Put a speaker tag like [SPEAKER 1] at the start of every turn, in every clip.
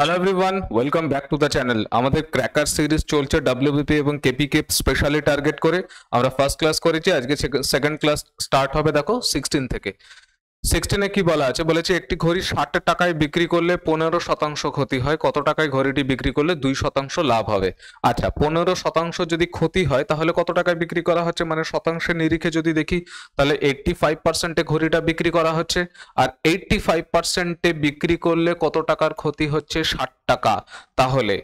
[SPEAKER 1] Hello everyone, welcome back to the channel. আমাদের cracker series চলছে WBP এবং কেপিকে specially target করে। আমরা ফার্স্ট ক্লাস করেছি, আজকে সেকেন্ড ক্লাস স্টার্ট হবে। দেখো 16 থেকে 16-এ কি বলা আছে, বলেছে একটি ঘড়ি 60 টাকায় বিক্রি করলে 15% ক্ষতি হয়, কত টাকায় ঘড়িটি বিক্রি করলে 2% লাভ হবে। আচ্ছা, 15% যদি ক্ষতি হয় তাহলে কত টাকায় বিক্রি করা হচ্ছে, মানে শতাংশের নিরিখে যদি দেখি তাহলে 85%-এ ঘড়িটা বিক্রি করা হচ্ছে। আর 85%-এ বিক্রি করলে কত টাকার ক্ষতি হচ্ছে, 60 টাকা। তাহলে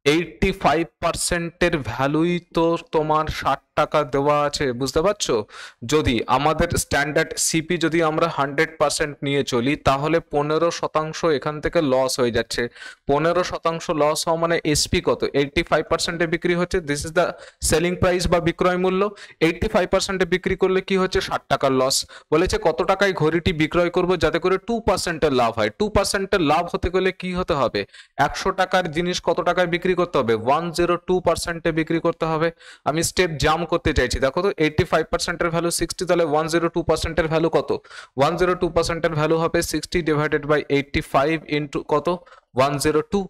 [SPEAKER 1] 85%-এর ভ্যালুই তো তোমার 60 টাকা দেওয়া আছে, বুঝতে পারছো? যদি আমাদের স্ট্যান্ডার্ড সিপি যদি আমরা 100% নিয়ে চলি তাহলে 15% এখান থেকে লস হয়ে যাচ্ছে। 15% লস হওয়া মানে এসপি কত, 85%-এ বিক্রি হচ্ছে, this is the selling price বা বিক্রয় মূল্য। 85%-এ বিক্রি করলে কি হচ্ছে, 60 টাকার লস। বলেছে কত টাকায় ঘড়িটি বিক্রয় করব যাতে করে 2%-এর লাভ হয়। 2%-এর লাভ হতে গেলে কি হতে হবে, 100 টাকার জিনিস কত টাকায় বিক্রি করতে হবে, 102%-এ বিক্রি করতে হবে। আমি স্টেপ জাম্প করতে চাইছি, দেখো তো 85%-এর ভ্যালু 60, তাহলে 102%-এর ভ্যালু কত, 102%-এর ভ্যালু হবে 60 ডিভাইডেড বাই 85 ইন্টু কত, 102।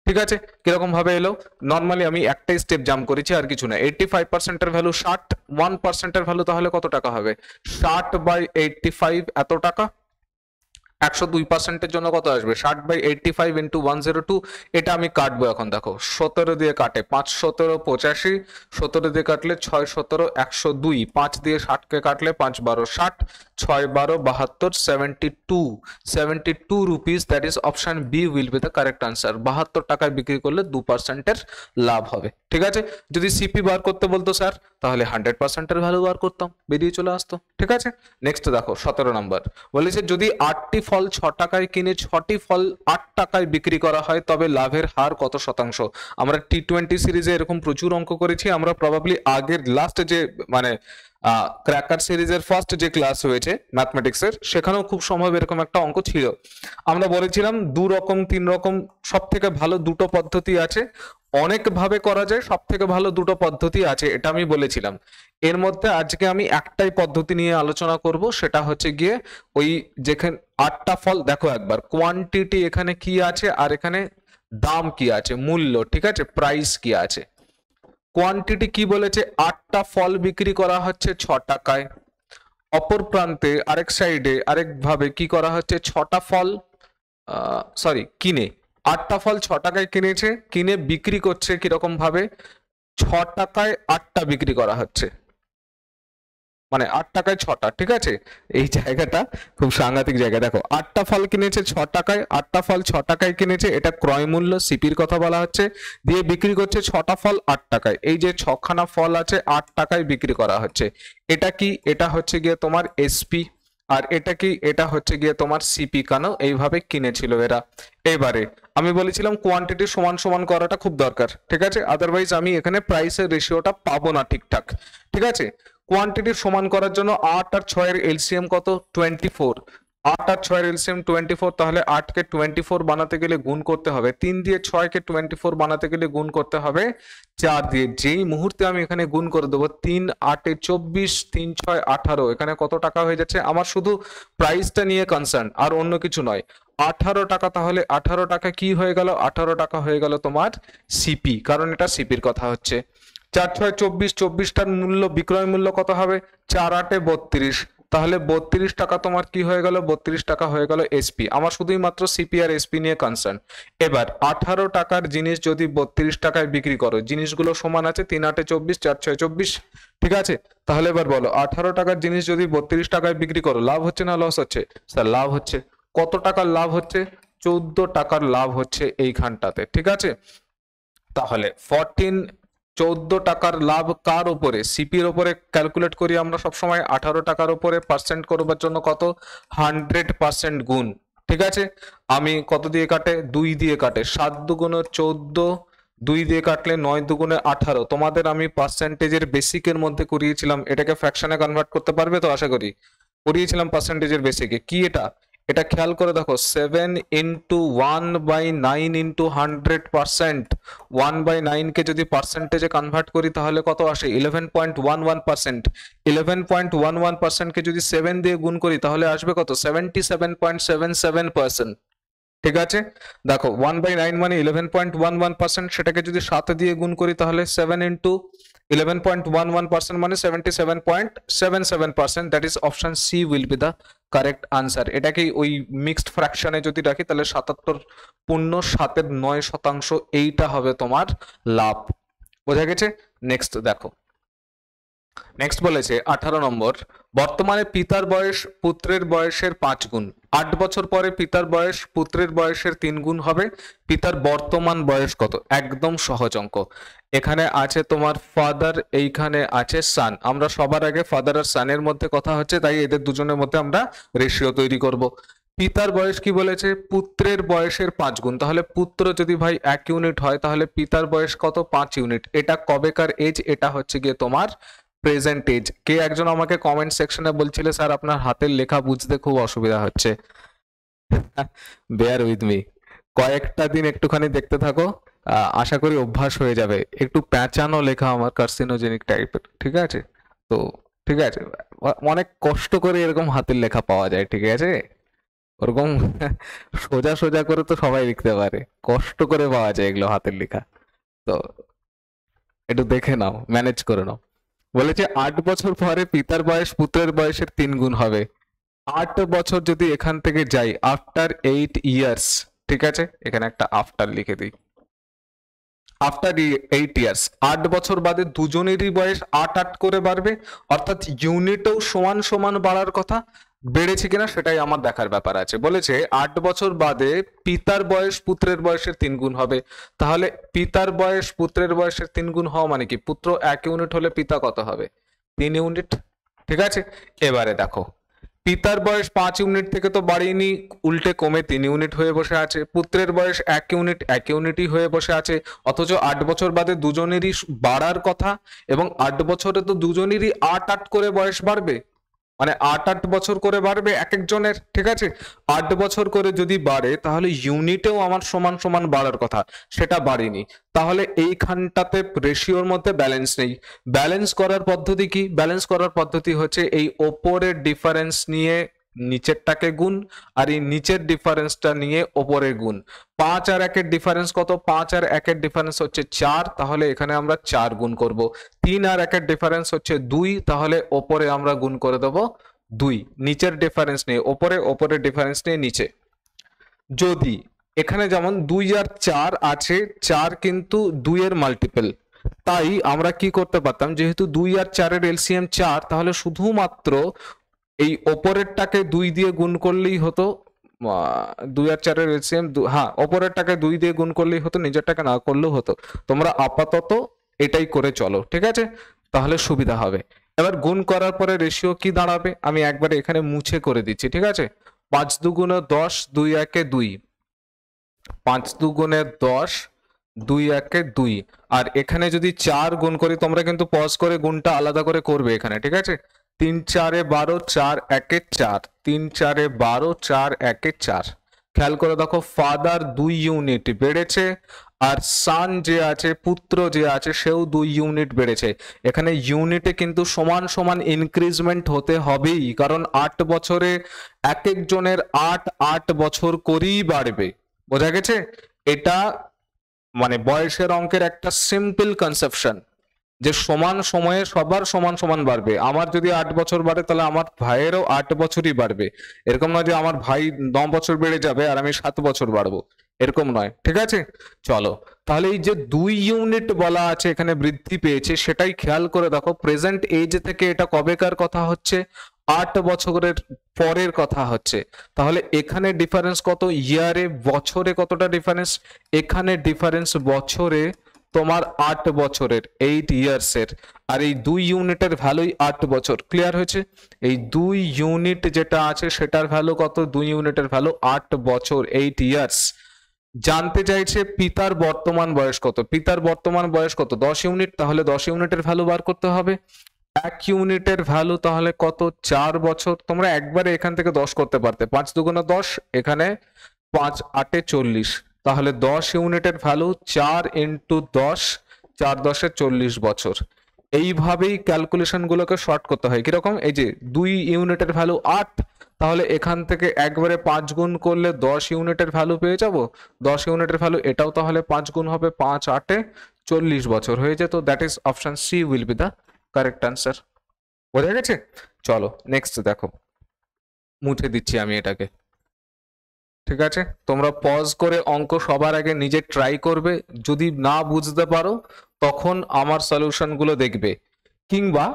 [SPEAKER 1] ঠিক আছে, কিরকম ভাবে এলো? নর্মালি আমি একটাই স্টেপ জাম্প করেছি, আর কিছু না। 85%-এর ভ্যালু 60, 1%-এর ভ্যালু তাহলে কত টাকা হবে, 60/85 এত টাকা। 102%-এর জন্য কত আসবে, 60/85 ইন্টু 102। এটা আমি কাটবো এখন, দেখো 17 দিয়ে কাটে, 5 17 85, 17 দিয়ে কাটলে 6 17 102, 5 দিয়ে 60-কে কাটলে 5 12 60, 6 12 72, 72 rupees. That is option B will be the correct answer. 72 টাকায় বিক্রি করলে 2%-এর লাভ হবে। ঠিক আছে, যদি সিপি বার করতে বলতো স্যার তাহলে 100%-এর ভ্যালু বার করতাম, বেরিয়ে চলে আসতো। ঠিক আছে, নেক্সট দেখো 17 নম্বর। বলেছে যদি 8টি ফল 6 টাকায় কিনে 6টি ফল 8 টাকায় বিক্রি করা হয় তবে লাভের হার কত শতাংশ। আমরা টি20 সিরিজে এরকম প্রচুর অঙ্ক করেছি। আমরা প্রবাবলি আগের লাস্ট যে মানে ক্র্যাকার সিরিজের ফার্স্ট যে ক্লাস হয়েছে ম্যাথমেটিক্সের, সেখানেও খুব সম্ভব এরকম একটা অঙ্ক ছিল। আমরা বলেছিলাম 2 রকম 3 রকম, সব থেকে ভালো দুটো পদ্ধতি আছে, অনেক ভাবে করা যায়, সব থেকে ভালো দুটো পদ্ধতি আছে, এটা আমি বলেছিলাম। এর মধ্যে আজকে আমি একটাই পদ্ধতি নিয়ে আলোচনা করব, সেটা হচ্ছে গিয়ে ওই যেখানে 8টা ফল, দেখো একবার কোয়ান্টিটি এখানে কি আছে আর এখানে দাম কি আছে, মূল্য, ঠিক আছে, প্রাইস কি আছে। কোয়ান্টিটি কি বলেছে, 8টা ফল বিক্রি করা হচ্ছে 6 টাকায়। অপর প্রান্তে আরেক সাইডে আরেক ভাবে কি করা হচ্ছে, 6টা ফল সরি কিনে 8টা ফল 6 টাকায় কিনেছে, কিনে বিক্রি করছে কিরকম ভাবে, 6 টাকায় 8টা বিক্রি করা হচ্ছে, মানে 8 টাকায় 6টা। ঠিক আছে, এই জায়গাটা খুব সাংঘাতিক জায়গা। দেখো 8টা ফল কিনেছে 6 টাকায়, 8টা ফল 6 টাকায় কিনেছে, এটা ক্রয় মূল্য সিপির কথা বলা হচ্ছে, দিয়ে বিক্রি করছে 6টা ফল 8 টাকায়। এই যে 6খানা ফল আছে 8 টাকায় বিক্রি করা হচ্ছে, এটা কি, এটা হচ্ছে গিয়ে তোমার এসপি, আর এটা কি, এটা হচ্ছে গিয়ে তোমার সিপি। কেন এইভাবে কিনেছিল এরা। এবারে আমি বলেছিলাম কোয়ান্টিটি সমান সমান করাটা খুব দরকার, ঠিক আছে, আদারওয়াইজ আমি এখানে প্রাইসের রেশিওটা পাবো না ঠিকঠাক। ঠিক আছে, কোয়ান্টিটি সমান করার জন্য 8 আর 6 এর এলসিএম কত, 24। 8 আর 6 এর এলসিএম 24, তাহলে 8কে 24 বানাতে গেলে গুণ করতে হবে 3 দিয়ে, 6কে 24 বানাতে গেলে গুণ করতে হবে 4 দিয়ে। যেই মুহূর্তে আমি এখানে গুণ করে দেবো 3 8 এ 24, 3 6 18, এখানে কত টাকা হয়ে যাচ্ছে, আমার শুধু প্রাইসটা নিয়ে কনসার্ন আর অন্য কিছু নয়। 18 টাকা, তাহলে 18 টাকা কি হয়ে গেল, 18 টাকা হয়ে গেল তোমার সিপি, কারণ এটা সিপির কথা হচ্ছে। 4 6 24, 24টার মূল্য, বিক্রয় মূল্য কত হবে, 4 8 এ 32, তাহলে 32 টাকা তোমার কি হয়ে গেল, 32 টাকা হয়ে গেল এসপি। আমার শুধুই মাত্র সিপি আর এসপি নিয়ে কনসার্ন। এবার 18 টাকার জিনিস যদি 32 টাকায় বিক্রি করো, জিনিসগুলো সমান আছে, 3 8 এ 24, 4 6 24, ঠিক আছে। তাহলে এবার বলো 18 টাকার জিনিস যদি 32 টাকায় বিক্রি করো, লাভ হচ্ছে না লস হচ্ছে, স্যার লাভ হচ্ছে। কত টাকার লাভ হচ্ছে, 14 টাকার লাভ হচ্ছে এইখানটাতে। ঠিক আছে, তাহলে 14 টাকার লাভ কার উপরে, সিপির উপরে ক্যালকুলেট করি আমরা সবসময়। 18 টাকার উপরে পার্সেন্ট করবার জন্য কত, 100% গুণ। ঠিক আছে, আমি কত দিয়ে কাটে, 2 দিয়ে কাটে, 7 দুগুণে 14, 2 দিয়ে কাটলে 9 দুগুণে 18। তোমাদের আমি পার্সেন্টেজের বেসিকের মধ্যে করিয়েছিলাম, এটাকে ফ্র্যাকশনে কনভার্ট করতে পারবে তো, আশা করি করিয়েছিলাম পার্সেন্টেজের বেসিকে। কি এটা, এটা খেয়াল করে দেখো, 7 ইন্টু 1/9 ইন্টু 100%। 1/9 কে যদি পার্সেন্টেজে কনভার্ট করি তাহলে কত আসে, 11.11%। 11.11%কে যদি 7 দিয়ে গুণ করি তাহলে আসবে কত, 77.77%। ঠিক আছে, দেখো 1/9 মানে 11.11%, সেটাকে যদি 7 দিয়ে গুণ করি তাহলে 7 ইন্টু 11.11% মানে 77.77%, that is option C will be the correct answer. এটাকে ওই মিক্সড ফ্র্যাকশনে যদি রাখি তাহলে 77.7 এইটা হবে তোমার লাভ। বোঝা গেছে? নেক্সট দেখো, নেক্সট বলেছে 18 নম্বর, বর্তমানে পিতার বয়স পুত্রের বয়সের 5 গুণ। 8 বছর পরে পিতার বয়স পুত্রের বয়সের 3 গুণ হবে। পিতার বর্তমান বয়স কত? একদম সহজ অঙ্ক। এখানে আছে তোমার ফাদার, এইখানে আছে সান। আমরা সবার আগে ফাদার আর সানের মধ্যে কথা হচ্ছে, তাই এদের দুজনের মধ্যে আমরা রেশিও তৈরি করব। পিতার বয়স কি বলেছে? পুত্রের বয়সের 5 গুণ। তাহলে পুত্র যদি ভাই 1 ইউনিট হয় তাহলে পিতার বয়স কত? 5 ইউনিট। এটা কবেকার এজ? এটা হচ্ছে গিয়ে তোমার প্রেজেন্ট এজ। কে একজন আমাকে কমেন্ট সেকশনে বলছিল স্যার আপনার হাতের লেখা বুঝতে খুব অসুবিধা হচ্ছে। বেয়ার উইথ মি, কয়েকটা দিন একটুখানি দেখতে থাকো, আশা করি অভ্যাস হয়ে যাবে। একটু প্যাঁচানো লেখা আমার, কার্সিনোজেনিক টাইপের, ঠিক আছে? তো ঠিক আছে, অনেক কষ্ট করে এরকম হাতের লেখা পাওয়া যায়, ঠিক আছে? ওরকম সোজা সোজা করে তো সবাই লিখতে পারে, কষ্ট করে পাওয়া যায় এগুলো হাতের লেখা। তো একটু দেখে নাও, ম্যানেজ করে নাও। বলেছে 8 বছর পরে পিতার বয়স পুত্রের বয়সের 3 গুণ হবে। 8 বছর যদি এখান থেকে যাই, আফটার 8 ইয়ার্স, ঠিক আছে, এখানে একটা আফটার লিখে দিই, আফটার 8 ইয়ার্স, 8 বছর বাদে দুজনেরই বয়স 8 করে বাড়বে, অর্থাৎ ইউনিটও সমান সমান বাড়ার কথা। বেড়েছে কিনা সেটাই আমার দেখার ব্যাপার আছে। বলেছে 8 বছর বাদে পিতার বয়স পুত্রের বয়সের 3 গুণ হবে। তাহলে পিতার বয়স পুত্রের বয়সের 3 গুণ হওয়া মানে কি? পুত্র 1 ইউনিট হলে পিতা কত হবে? 3 ইউনিট, ঠিক আছে? এবারে দেখো, পিতার বয়স 5 ইউনিট থেকে তো বাড়েনি, উল্টে কমে 3 ইউনিট হয়ে বসে আছে। পুত্রের বয়স 1 ইউনিট, 1 ইউনিটই হয়ে বসে আছে। অথচ 8 বছর বাদে দুজনেরই বাড়ার কথা, এবং 8 বছরে তো দুজনেরই 8 করে বয়স বাড়বে, মানে 8 বছর করে বাড়বে এক একজনের, ঠিক আছে? 8 বছর করে যদি বাড়ে তাহলে ইউনিটেও আমার সমান সমান বাড়ার কথা, সেটা বাড়েনি। তাহলে এইখানটাতে রেশিওর মধ্যে ব্যালেন্স নেই। ব্যালেন্স করার পদ্ধতি কি? ব্যালেন্স করার পদ্ধতি হচ্ছে এই ওপরের ডিফারেন্স নিয়ে নিচেরটাকে গুণ, আর এই নিচের ডিফারেন্সটা নিয়ে ওপরে গুণ। 5 আর 1 এর ডিফারেন্স কত? 5 আর 1 এর ডিফারেন্স হচ্ছে 4, তাহলে এখানে আমরা 4 গুণ করব। 3 আর 1 এর ডিফারেন্স হচ্ছে 2, তাহলে ওপরে আমরা গুণ করে দেব 2। নিচের ডিফারেন্স নিয়ে ওপরে, ওপরের ডিফারেন্স নিয়ে নিচে। যদি এখানে যেমন 2 আর 4 আছে, 4 কিন্তু 2 এর মাল্টিপল, তাই আমরা কি করতে পারতাম, যেহেতু 2 আর 4 এর এলসিএম 4, তাহলে শুধুমাত্র এই ওপরেরটাকে 2 দিয়ে গুণ করলেই হতো। 2 আর 4 এর এলসিএম, হ্যাঁ, ওপরেরটাকে 2 দিয়ে গুণ করলেই হতো, নিচেরটাকে না করলেও হতো। তোমরা আপাতত এটাই করে চলো, ঠিক আছে? তাহলে সুবিধা হবে। এবার গুণ করার পরে রেশিও কি দাঁড়াবে আমি একবারে এখানে মুছে করে দিচ্ছি, ঠিক আছে? 5 দুগুণে 10, 2 একে 2, 5 দুগুণে 10, 2 একে 2। আর এখানে যদি 4 গুণ করি, তোমরা কিন্তু পজ করে গুণটা আলাদা করে করবে এখানে, ঠিক আছে? 3 4 এ 12, 4 একে 4, 3 4 এ 12, 4 একে 4। খেয়াল করে দেখো, ফাদার 2 ইউনিট বেড়েছে, আর সান যে আছে, পুত্র যে আছে, সেও 2 ইউনিট বেড়েছে। এখানে ইউনিটে কিন্তু সমান সমান ইনক্রিজমেন্ট হতে হবেই, কারণ 8 বছরে এক একজনের 8 বছর করেই বাড়বে। বোঝা গেছে? এটা মানে বয়সের অঙ্কের একটা সিম্পল কনসেপশন, যে সমান সময়ে সবার সমান সমান বাড়বে। আমার যদি 8 বছর বাড়ে তাহলে আমার ভাইয়েরও 8 বছরই বাড়বে। এরকম নয় যে আমার ভাই 9 বছর বেড়ে যাবে আর আমি 7 বছর বাড়বো, এরকম নয়, ঠিক আছে? চলো, তাহলে এই যে 2 ইউনিট বলা আছে এখানে বৃদ্ধি পেয়েছে, সেটাই খেয়াল করে দেখো। প্রেজেন্ট এজ থেকে এটা কবেকার কথা হচ্ছে? 8 বছরের পরের কথা হচ্ছে। তাহলে এখানে ডিফারেন্স কত? ইয়ারে, বছরে কতটা ডিফারেন্স? এখানে ডিফারেন্স বছরে তোমার 8 বছরের, 8 ইয়ার্সের, আর এই 2 ইউনিটের ভ্যালুই 8 বছর। ক্লিয়ার হয়েছে? এই 2 ইউনিট যেটা আছে সেটার ভ্যালু কত? 2 ইউনিটের ভ্যালু 8 বছর, 8 ইয়ার্স। জানতে চাইছে পিতার বর্তমান বয়স কত? পিতার বর্তমান বয়স কত? 10 ইউনিট, তাহলে 10 ইউনিটের ভ্যালু বার করতে হবে। 1 ইউনিটের ভ্যালু তাহলে কত? 4 বছর। তোমরা একবারে এখান থেকে 10 করতে পারতে, 5 দুগুণে 10, এখানে 5 8 এ 40, তাহলে 10 ইউনিটের ভ্যালু 4 ইন্টু 10, 4 10 এ 40 বছর। এইভাবেই ক্যালকুলেশন গুলোকে শর্ট করতে হয়। কিরকম? এই যে 2 ইউনিটের ভ্যালু 8, তাহলে এখান থেকে একবারে 5 গুণ করলে 10 ইউনিটের ভ্যালু পেয়ে যাব। 10 ইউনিটের ভ্যালু, এটাও তাহলে 5 গুণ হবে, 5 8 40 বছর হয়ে যেত। That is option C will be the correct answer. বোঝা গেছে? চলো নেক্সট দেখো, মুছে দিচ্ছি আমি এটাকে। ঠিক আছে, তোমরা পজ করে অঙ্ক সবার আগে নিজে ট্রাই করবে, যদি না বুঝতে পারো তখন আমার সলিউশন গুলো দেখবে, কিংবা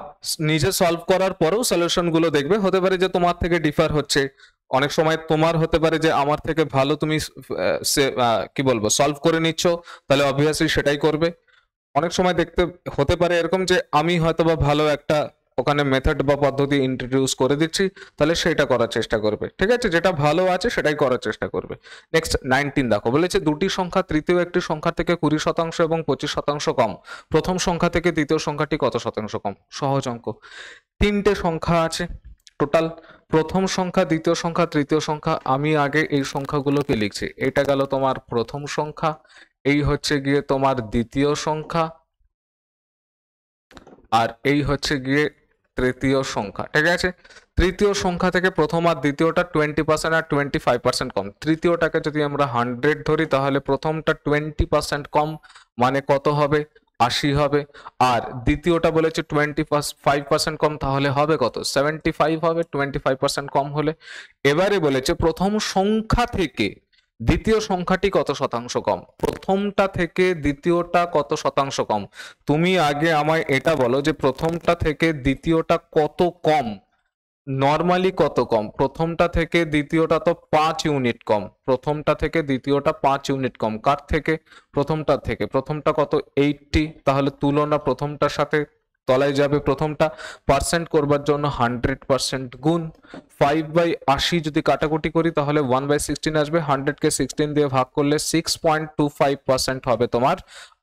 [SPEAKER 1] নিজে সলভ করার পরেও সলিউশন গুলো দেখবে। হতে পারে যে তোমার থেকে ডিফার হচ্ছে, অনেক সময় তোমার হতে পারে যে আমার থেকে ভালো তুমি কি বলবো সলভ করে নিচ্ছ, তাহলে অবভিয়াসলি সেটাই করবে। অনেক সময় দেখতে হতে পারে এরকম যে আমি হয়তো বা ভালো একটা ওখানে মেথড বা পদ্ধতি ইন্ট্রোডিউস করে দিচ্ছি, তাহলে সেটা করার চেষ্টা করবে। ঠিক আছে, যেটা ভালো আছে সেটাই করার চেষ্টা করবে। নেক্সট 19 দেখো, বলেছে দুটি সংখ্যা তৃতীয় একটি সংখ্যা থেকে 20% এবং 25% কম, প্রথম সংখ্যা থেকে দ্বিতীয় সংখ্যাটি কত শতাংশ কম? সহজ অঙ্ক। তিনটে সংখ্যা আছে টোটাল, প্রথম সংখ্যা, দ্বিতীয় সংখ্যা, তৃতীয় সংখ্যা। আমি আগে এই সংখ্যাগুলোকে লিখছি। এটা গেল তোমার প্রথম সংখ্যা, এই হচ্ছে গিয়ে তোমার দ্বিতীয় সংখ্যা, আর এই হচ্ছে গিয়ে তৃতীয় সংখ্যা। ঠিক আছে, তৃতীয় সংখ্যা থেকে প্রথম আর দ্বিতীয়টা 20% আর 25% কম। তৃতীয়টাকে যদি আমরা 100 ধরি, তাহলে প্রথমটা 20% কম, মানে কত হবে? 80 হবে। আর দ্বিতীয়টা বলেছে 25% কম, তাহলে হবে কত? 75 হবে, 25% কম হলে। এবারে বলেছে প্রথম সংখ্যা থেকে দ্বিতীয় সংখ্যাটি কত শতাংশ কম? প্রথমটা থেকে দ্বিতীয়টা কত শতাংশ কম? তুমি আগে আমায় এটা বলো যে প্রথমটা থেকে দ্বিতীয়টা কত কম। নর্মালি কত কম? প্রথমটা থেকে দ্বিতীয়টা তো 5 ইউনিট কম। প্রথমটা থেকে দ্বিতীয়টা 5 ইউনিট কম। কার থেকে? প্রথমটা থেকে। প্রথমটা কত? 80। তাহলে তুলনা প্রথমটার সাথে তলায় যাবে প্রথমটা। পার্সেন্ট করবার জন্য 100% গুণ 5/80 যদি কাটাকুটি করি তাহলে 1/16 আসবে। 100কে 16 দিয়ে ভাগ করলে 6.25% হবে তোমার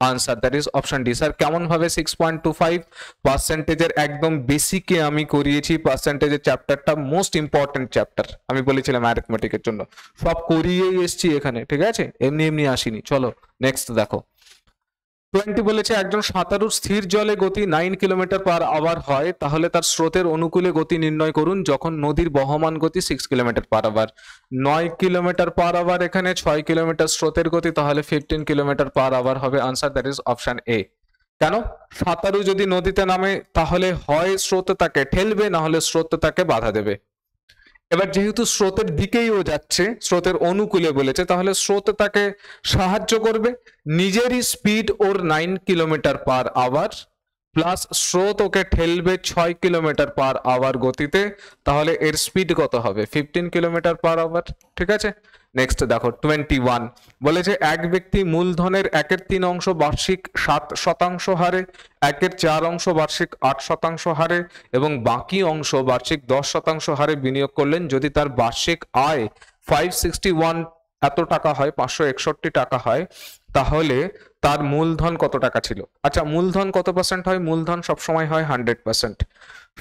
[SPEAKER 1] answer. That is option D. Sir কেমন ভাবে 6.25? পার্সেন্টেজের একদম বেসিকে আমি করিয়েছি। পার্সেন্টেজের চ্যাপ্টারটা মোস্ট ইম্পর্টেন্ট চ্যাপ্টার, আমি বলেছিলাম অ্যারিথমেটিকের জন্য সব করিয়েই এসছি এখানে। ঠিক আছে, এমনি এমনি আসিনি। চলো নেক্সট দেখো, 20 বলেছে একজন সাঁতারুর স্থির জলে গতি 9 কিলোমিটার/আওয়ার হয়, তাহলে তার স্রোতের অনুকূলে গতি নির্ণয় করুন যখন নদীর বহমান গতি 6 কিলোমিটার/আওয়ার। 9 কিলোমিটার/আওয়ার এখানে, 6 কিলোমিটার স্রোতের গতি, তাহলে 15 কিলোমিটার/আওয়ার হবে answer. That is option A. কেন? সাঁতারু যদি নদীতে নামে তাহলে হয় স্রোত তাকে ঠেলবে, না হলে স্রোত তাকে বাধা দেবে। এবার যেহেতু স্রোতের দিকেই ও যাচ্ছে, স্রোতের অনুকূলে বলেছে, তাহলে স্রোত তাকে সাহায্য করবে। নিজেরই স্পিড ওর 9 কিলোমিটার/আওয়ার, প্লাস স্রোত ওকে ঠেলবে 6 কিলোমিটার/আওয়ার গতিতে, তাহলে এর স্পিড কত হবে? 15 কিলোমিটার/আওয়ার। ঠিক আছে, নেক্সট দেখো 21 বলেছে এক ব্যক্তি মূলধনের 1/3 বার্ষিক 7% হারে, 1/4 বার্ষিক 8% হারে এবং বাকি অংশ বার্ষিক 10% হারে বিনিয়োগ করলেন। যদি তার বার্ষিক আয় 561 এত টাকা হয়, 561 টাকা হয়, তাহলে তার মূলধন কত টাকা ছিল? আচ্ছা, মূলধন কত পার্সেন্ট হয়? মূলধন সবসময় হয় 100%।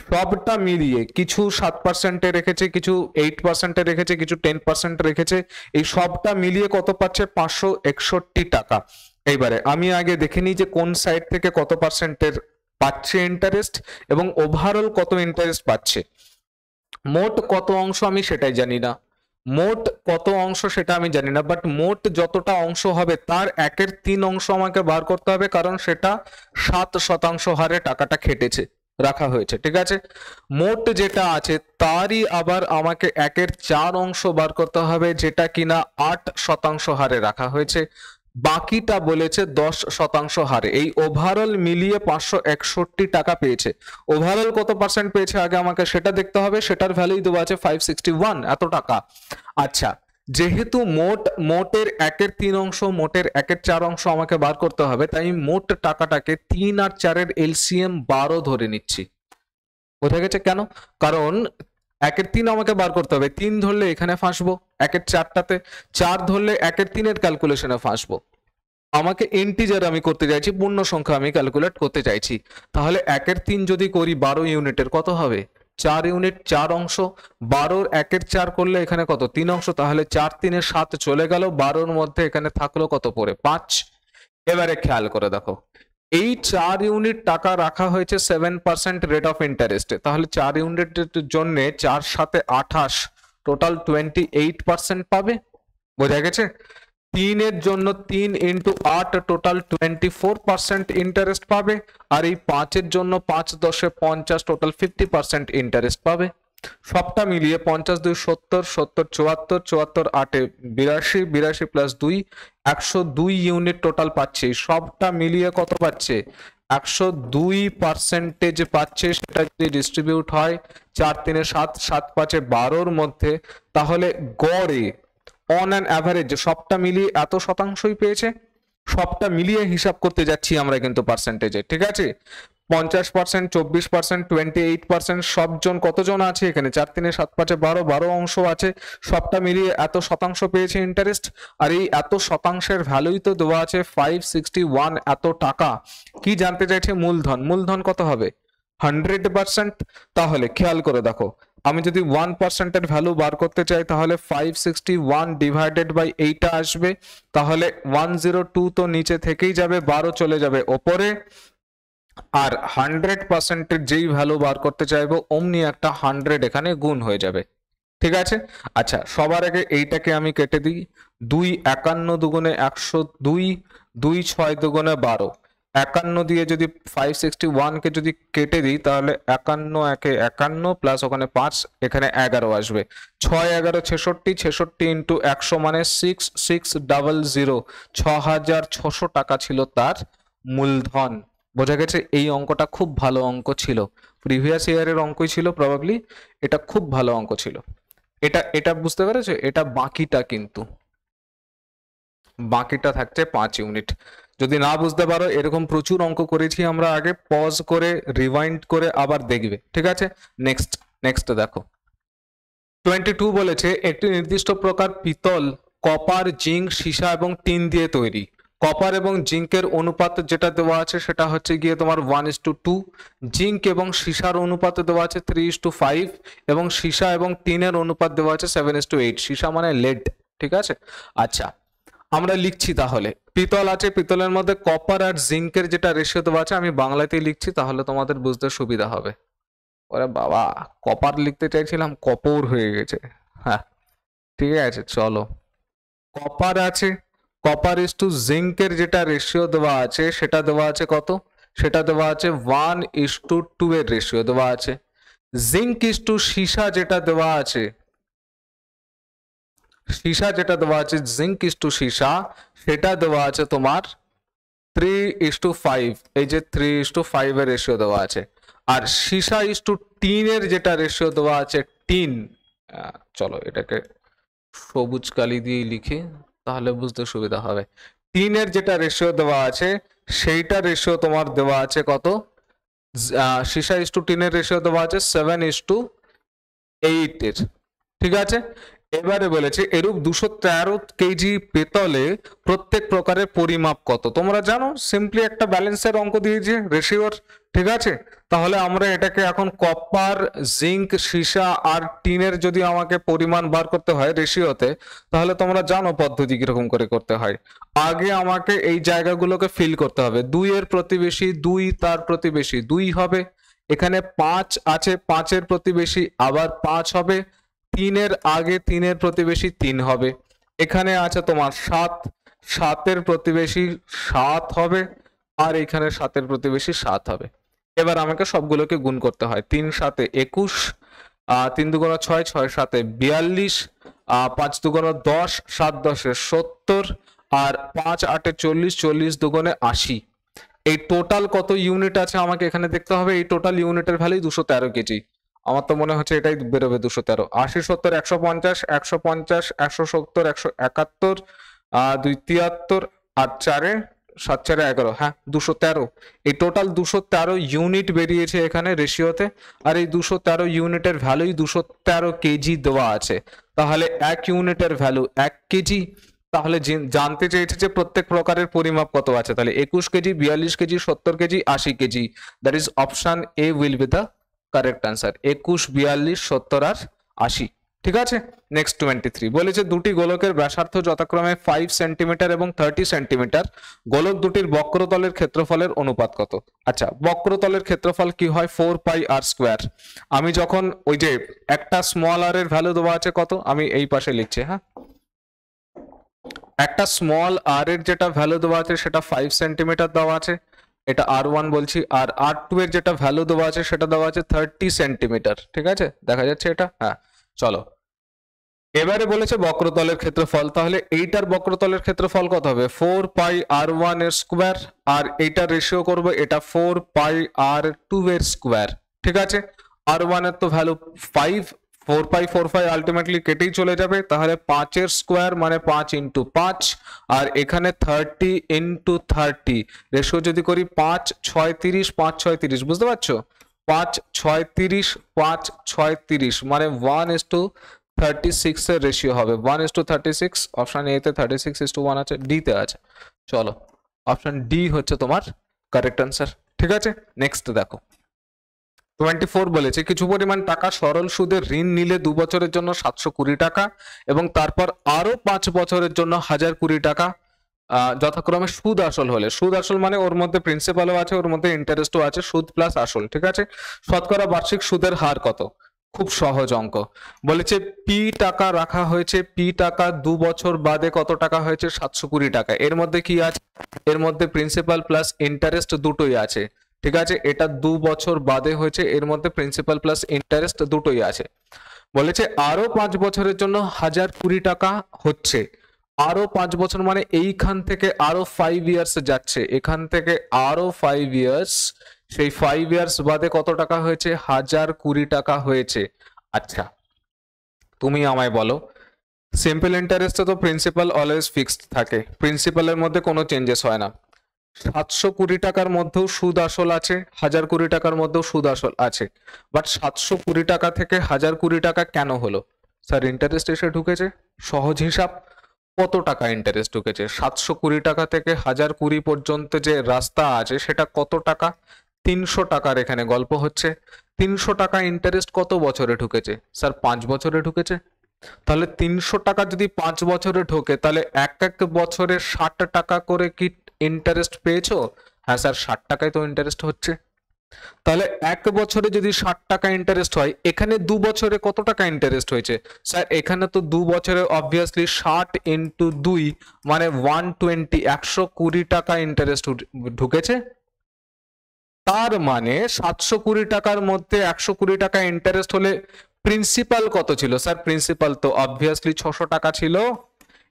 [SPEAKER 1] সবটা মিলিয়ে কিছু 7%-এ রেখেছে, কিছু 8%-এ রেখেছে, কিছু 10% রেখেছে, এই সবটা মিলিয়ে কত পাচ্ছে? 561 টাকা। এইবারে আমি আগে দেখে নিই যে কোন সাইড থেকে কত পার্সেন্টের পাচ্ছে ইন্টারেস্ট এবং ওভারঅল কত ইন্টারেস্ট পাচ্ছে। মোট কত অংশ আমি সেটাই জানি না, মোট কত অংশ সেটা আমি জানি না, বাট মোট যতটা অংশ হবে তার 1/3 অংশ আমাকে বার করতে হবে, কারণ সেটা 7% হারে টাকাটা খেটেছে, রাখা হয়েছে। ঠিক আছে, মোট যেটা আছে তারই আবার আমাকে 1/4 অংশ বার করতে হবে, যেটা কিনা 8% হারে রাখা হয়েছে। বাকিটা বলেছে 10% হারে। এই ওভারঅল মিলিয়ে 561 টাকা পেয়েছে। ওভারঅল কত পার্সেন্ট পেয়েছে আগে আমাকে সেটা দেখতে হবে, সেটার ভ্যালুই দেওয়া আছে 561 এত টাকা। আচ্ছা, যেহেতু মোটের 1/3 অংশ, মোটের 1/4 অংশ আমাকে বার করতে হবে, তাই মোট টাকাটাকে 3 আর 4-এর এলসিএম 12 ধরে নিচ্ছি। বোঝা গেছে কেন? কারণ 1/3 আমাকে বার করতে হবে, 3 ধরলে এখানে ফাঁসবো 1/4টাতে, 4 ধরলে 1/3-এর ক্যালকুলেশনে ফাঁসবো। আমাকে ইন্টিজার আমি করতে চাইছি, পূর্ণ সংখ্যা আমি ক্যালকুলেট করতে চাইছি। তাহলে 1/3 যদি করি 12 ইউনিটের কত হবে? 4 ইউনিট, 4 অংশ। 12-র 1/4 করলে এখানে কত? 3 অংশ। তাহলে 4 3 7 চলে গেল, 12-র মধ্যে এখানে থাকলো কত পড়ে? 5। এবারে খেয়াল করে দেখো, এই 4 ইউনিট টাকা রাখা হয়েছে 7% রেট অফ ইন্টারেস্টে, তাহলে 4 ইউনিটের জন্য 4 7 28, টোটাল 28% পাবে। বোঝা গেছে? 3 এর জন্য 3 ইন্টু 8 টোটাল 24% ইন্টারেস্ট পাবে। আর এই 5 এর জন্য 5 10 50 টোটাল 50% ইন্টারেস্ট পাবে। সবটা মিলিয়ে 50 2 70 70 74 74 8 82 82 প্লাস 2 102 ইউনিট টোটাল পাচ্ছে। সবটা মিলিয়ে কত পাচ্ছে? 102% পাচ্ছে। সেটা যদি ডিস্ট্রিবিউট হয় 4 3 7 7 5 12 মধ্যে, তাহলে গড়ে অন অ্যান অ্যাভারেজ সবটা মিলিয়ে এত শতাংশই পেয়েছে। সবটা মিলিয়ে হিসাব করতে যাচ্ছি আমরা কিন্তু পার্সেন্টেজে, ঠিক আছে? 50%, 24%, 28% সবজন কতজন আছে এখানে? 4 3 7 5 12 অংশ আছে। সবটা মিলিয়ে এত শতাংশ পেয়েছে ইন্টারেস্ট। আর এই এত শতাংশের ভ্যালুই তো দেওয়া আছে 561 এত টাকা। কি জানতে চাইছে? মূলধন। মূলধন কত হবে? 100%। তাহলে খেয়াল করে দেখো, আমি যদি 1% এর ভ্যালু বার করতে চাই তাহলে 561 ডিভাইডেড বাই এইটা আসবে। তাহলে 102 তো নিচে থেকেই যাবে, 12 চলে যাবে ওপরে। আর 100% এর যেই ভ্যালু বার করতে চাইবো অমনি একটা 100 এখানে গুণ হয়ে যাবে, ঠিক আছে? আচ্ছা, সবার আগে এইটাকে আমি কেটে দিই। 2 51 দুগুণে 102, 2 6 দুগুণে 12। 51 দিয়ে যদি 561 কে যদি কেটে দিই তাহলে 51 একে 51 প্লাস ওখানে 5 এখানে 11 আসবে। 6 11 66, 66 ইন্টু 100 মানে 6600, 6600 টাকা ছিল তার মূলধন। বোঝা গেছে? এই অঙ্কটা খুব ভালো অঙ্ক ছিল, প্রিভিয়াস ইয়ারের অঙ্কই ছিল প্রবাবলি। এটা খুব ভালো অঙ্ক ছিল। এটা এটা বুঝতে পেরেছো? এটা বাকিটা কিন্তু বাকিটা থাকছে 5 ইউনিট। যদি না বুঝতে পারো, এরকম প্রচুর অঙ্ক করেছি আমরা আগে, পজ করে রিওয়াইন্ড করে আবার দেখবে, ঠিক আছে? নেক্সট দেখো, 22 বলেছে একটি নির্দিষ্ট প্রকার পিতল কপার, জিঙ্ক, সীসা এবং টিন দিয়ে তৈরি। কপার এবং জিঙ্কের অনুপাত যেটা দেওয়া আছে সেটা হচ্ছে গিয়ে তোমার 1:2। জিঙ্ক এবং সীসার অনুপাত দেওয়া আছে 3:5 এবং সীসা এবং টিনের অনুপাত দেওয়া আছে 7:8। সীসা মানে লেড, ঠিক আছে? আচ্ছা, আমরা লিখছি তাহলে। পিতল আছে, পিতলের মধ্যে কপার আর জিঙ্কের যেটা রেশিও দেওয়া আছে, আমি বাংলাতেই লিখছি তাহলে তোমাদের বুঝতে সুবিধা হবে। ওরে বাবা, কপার লিখতে চাইছিলাম, কপর হয়ে গেছে। হ্যাঁ, ঠিক আছে, চলো। কপার আছে, কপার ইস টু জিঙ্কের যেটা রেশিও দেওয়া আছে সেটা দেওয়া আছে কত? সেটা দেওয়া আছে 1:2 এর রেশিও দেওয়া আছে। জিঙ্ক ইস টু সীসা যেটা দেওয়া আছে, সীসা যেটা দেওয়া আছে, জিঙ্ক ইস টু সীসা, সেটা দেওয়া আছে তোমার 3:5। এই যে 3:5 এর রেশিও দেওয়া আছে। আর সীসা ইস টু টিনের যেটা রেশিও দেওয়া আছে, টিন, চলো এটাকে সবুজ কালি দিয়ে লিখি তাহলে বুঝতে সুবিধা হবে। টিনের যেটা রেশিও দেওয়া আছে সেইটা রেশিও তোমার দেওয়া আছে কত? সীসা ইস টু টিনের রেশিও দেওয়া আছে 7:8 এর, ঠিক আছে? এবারে বলেছে এরূপ 213 কেজি পেতলে প্রত্যেক প্রকারের পরিমাপ কত? তোমরা জানো, সিম্পলি একটা ব্যালেন্সের অঙ্ক দিয়েছে রেশিওর, ঠিক আছে? তাহলে আমরা এটাকে এখন কপার, জিঙ্ক, সীসা আর টিনের যদি আমাকে পরিমাণ বার করতে হয় রেশিওতে, তাহলে তোমরা জানো পদ্ধতি কিরকম করে করতে হয়। আগে আমাকে এই জায়গাগুলোকে ফিল করতে হবে। 2 এর প্রতিবেশী 2, তার প্রতিবেশী 2 হবে। এখানে 5 আছে, 5 এর প্রতিবেশী আবার 5 হবে। 3 এর আগে 3 এর প্রতিবেশী 3 হবে। এখানে আছে তোমার 7, 7 এর প্রতিবেশী 7 হবে। আর এখানে 7 এর প্রতিবেশী 7 হবে। এবার আমাকে সবগুলোকে গুণ করতে হয়। 3 7 21, 3 2 6, 6 7 42, 5 2 10, 7 10 70, আর 5 8 40, 40 2 80। এই টোটাল কত ইউনিট আছে আমাকে এখানে দেখতে হবে। এই টোটাল ইউনিটের ভ্যালু 213 কেজি। আমার তো মনে হচ্ছে এটাই বেরোবে 213। 80 70 150, 150 170 171, 2 73, আর 4 7 4 11, হ্যাঁ 213। এই টোটাল 213 ইউনিট বেরিয়েছে এখানে রেশিওতে। আর এই 213 ইউনিটের ভ্যালুই 213 কেজি দেওয়া আছে। তাহলে 1 ইউনিটের ভ্যালু 1 কেজি। তাহলে জানতে চেয়েছে যে প্রত্যেক প্রকারের পরিমাপ কত আছে। তাহলে 21 KG, 42 KG, 70 KG, 80 KG. That is option A will be the correct answer. 21 42 70 আর 80। ঠিক আছে। নেক্সট 23 বলেছে দুটি গোলকের ব্যাসার্ধ যথাক্রমে 5 সেন্টিমিটার এবং 30 সেন্টিমিটার, গোলক দুটির বক্রতলের ক্ষেত্রফলের অনুপাত কত? আচ্ছা, বক্রতলের ক্ষেত্রফল কি হয়? 4 পাই আর স্কোয়ার। আমি যখন ওই যে একটা স্মল আর এর ভ্যালু দেওয়া আছে কত, আমি এই পাশে লিখছি, হ্যাঁ, একটা স্মল আর এর যেটা ভ্যালু দেওয়া আছে সেটা 5 সেন্টিমিটার দেওয়া আছে, এটা R1 বলছি, আর R2 এর যেটা ভ্যালু দেওয়া আছে সেটা দেওয়া আছে 30 সেন্টিমিটার। ঠিক আছে, দেখা যাচ্ছে এটা, হ্যাঁ। চলো, এবারে বলেছে বক্রতলের ক্ষেত্রফল, তাহলে এইটার বক্রতলের ক্ষেত্রফল কত হবে? 4 পাই R1 এর স্কোয়ার, আর এইটার রেশিও করবো, এটা 4 পাই R2 এর স্কোয়ার। ঠিক আছে, R1 এর তো ভ্যালু 5, 4 পাই 4 পাই আলটিমেটলি কেটেই চলে যাবে, তাহলে 5 এর স্কোয়ার মানে 5 ইন্টু 5, আর এখানে 30 ইন্টু 30, রেশিও যদি করি 5 6 30, 5 6 30, বুঝতে পারছো? 5 6 30, 5 6 30 মানে 1:36 এর রেশিও হবে, 1:36। অপশন এ তে 36:1 আছে, ডি তে আছে। চলো, অপশন ডি হচ্ছে তোমার কারেক্ট অ্যান্সার। ঠিক আছে, নেক্সট দেখো 24 বলেছে কিছু পরিমাণ টাকা সরল সুদে ঋণ নিলে 2 বছরের জন্য 720 টাকা এবং তারপর আরো 5 বছরের জন্য 1020 টাকা যথাক্রমে সুদ আসল হলে, সুদ আসল মানে ওর মধ্যে প্রিন্সিপালও আছে, ওর মধ্যে ইন্টারেস্টও আছে, সুদ প্লাস আসল। ঠিক আছে, শতকরা বার্ষিক সুদের হার কত? খুব সহজ অঙ্ক। বলেছে পি টাকা রাখা হয়েছে, পি টাকা 2 বছর বাদে কত টাকা হয়েছে? 720 টাকা। এর মধ্যে কি আছে? এর মধ্যে প্রিন্সিপাল প্লাস ইন্টারেস্ট দুটোই আছে। ঠিক আছে, এটা 2 বছর বাদে হয়েছে, এর মধ্যে প্রিন্সিপাল প্লাস ইন্টারেস্ট দুটোই আছে। বলেছে আরো 5 বছরের জন্য 1020 টাকা হচ্ছে, আরো 5 বছর মানে এইখান থেকে আরো 5 ইয়ার্স যাচ্ছে, এখান থেকে আরো 5 ইয়ার্স, সেই 5 ইয়ার্স বাদে কত টাকা হয়েছে? 1020 টাকা হয়েছে। আচ্ছা, তুমি আমায় বলো, সিম্পল ইন্টারেস্টে তো প্রিন্সিপাল অলওয়েজ ফিক্সড থাকে, প্রিন্সিপালের মধ্যে কোনো চেঞ্জেস হয় না। 720 টাকার মধ্যেও সুদ আসল আছে, 1020 টাকার মধ্যেও সুদ আসল আছে, বাট 720 টাকা থেকে 1020 টাকা কেন হলো? স্যার ইন্টারেস্ট এসে ঢুকেছে। সহজ হিসাব, কত টাকা ইন্টারেস্ট ঢুকেছে? 720 টাকা থেকে 1020 পর্যন্ত যে রাস্তা আছে সেটা কত টাকা? 300 টাকার এখানে গল্প হচ্ছে। 300 টাকা ইন্টারেস্ট কত বছরে ঢুকেছে? স্যার 5 বছরে ঢুকেছে। তাহলে 300 টাকা যদি 5 বছরে ঢোকে, তাহলে এক এক বছরে 60 টাকা করে কি ইন্টারেস্ট পেয়েছো? হ্যাঁ স্যার, 60 টাকায় তো ইন্টারেস্ট হচ্ছে। তাহলে এক বছরে যদি 60 টাকা ইন্টারেস্ট হয়, এখানে 2 বছরে কত টাকা ইন্টারেস্ট হয়েছে? স্যার এখানে তো 2 বছরে অবভিয়াসলি 60 ইন্টু 2 মানে 120, 120 টাকা ইন্টারেস্ট ঢুকেছে। তার মানে 720 টাকার মধ্যে 120 টাকা ইন্টারেস্ট হলে প্রিন্সিপাল কত ছিল? স্যার প্রিন্সিপাল তো অবভিয়াসলি 600 টাকা ছিল।